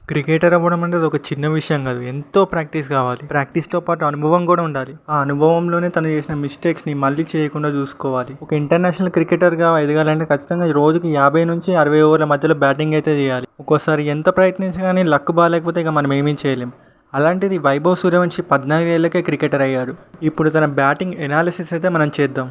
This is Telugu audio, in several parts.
క్రికెటర్ అవ్వడం అనేది ఒక చిన్న విషయం కాదు. ఎంతో ప్రాక్టీస్ కావాలి. ప్రాక్టీస్తో పాటు అనుభవం కూడా ఉండాలి. ఆ అనుభవంలోనే తను చేసిన మిస్టేక్స్ని మళ్ళీ చేయకుండా చూసుకోవాలి. ఒక ఇంటర్నేషనల్ క్రికెటర్గా ఎదగాలంటే ఖచ్చితంగా రోజుకి 50 నుంచి 60 ఓవర్ల మధ్యలో బ్యాటింగ్ అయితే చేయాలి. ఒక్కోసారి ఎంత ప్రయత్నించినా కానీ లక్ బాగాలేకపోతే ఇక మనం ఏమీ చేయలేం. అలాంటిది వైభవ్ సూర్యవంశి 14 ఏళ్లకే క్రికెటర్ అయ్యాడు. ఇప్పుడు తన బ్యాటింగ్ ఎనాలిసిస్ అయితే మనం చేద్దాం.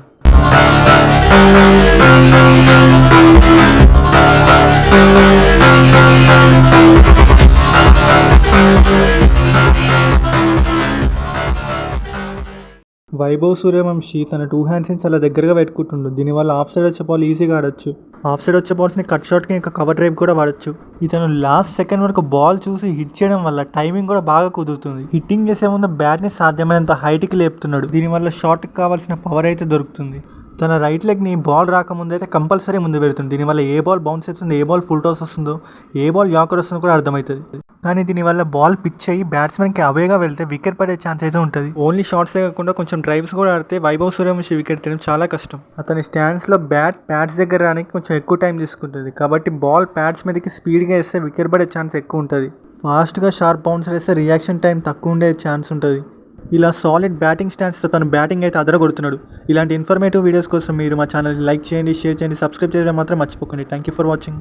వైభవ్ సూర్యవంశి తన 2 హ్యాండ్స్ని చాలా దగ్గరగా పెట్టుకుంటుండు. దీనివల్ల ఆఫ్ సైడ్ వచ్చే బాల్ ఈజీగా ఆడొచ్చు. ఆఫ్ సైడ్ వచ్చే బాల్స్ని కట్ షాట్కి ఇంకా కవర్ డ్రైవ్ కూడా వాడచ్చు. ఇతను లాస్ట్ సెకండ్ వరకు బాల్ చూసి హిట్ చేయడం వల్ల టైమింగ్ కూడా బాగా కుదురుతుంది. హిట్టింగ్ చేసే ముందు బ్యాట్ని సాధ్యమైనంత హైట్కి లేపుతున్నాడు. దీనివల్ల షాట్కి కావాల్సిన పవర్ అయితే దొరుకుతుంది. తన రైట్ లెగ్ని బాల్ రాకముందు అయితే కంపల్సరీ ముందు పెడుతుంది. దీనివల్ల ఏ బాల్ బౌన్స్ అవుతుందో, ఏ బాల్ ఫుల్ టాస్ వస్తుందో, ఏ బాల్ యాకర్ వస్తుందో కూడా అర్థమవుతుంది. కానీ దీనివల్ల బాల్ పిచ్ అయ్యి బ్యాట్స్మెన్కి అవేగా వెళ్తే వికెట్ పడే ఛాన్స్ అయితే ఉంటుంది. ఓన్లీ షాట్సే కాకుండా కొంచెం డ్రైవ్స్ కూడా ఆడితే వైభవ్ సూర్యవంశి వికెట్ తీయడం చాలా కష్టం. అతని స్టాండ్స్లో ప్యాడ్స్ దగ్గర రానికి కొంచెం ఎక్కువ టైం తీసుకుంటుంది. కాబట్టి బాల్ ప్యాడ్స్ మీదకి స్పీడ్గా వేస్తే వికెట్ పడే ఛాన్స్ ఎక్కువ ఉంటుంది. ఫాస్ట్గా షార్ప్ బౌన్సర్ వేస్తే రియాక్షన్ టైం తక్కువ ఉండే ఛాన్స్ ఉంటుంది. ఇలా సాలిడ్ బ్యాటింగ్ స్టాండ్స్తో తను బ్యాటింగ్ అయితే అదరగొడుతున్నాడు. ఇలాంటి ఇన్ఫర్మేటివ్ వీడియోస్ కోసం మీరు మా ఛానల్ని లైక్ చేయండి, షేర్ చేయండి, సబ్స్క్రైబ్ చేయడం మాత్రం మర్చిపోకండి. Thank you for watching.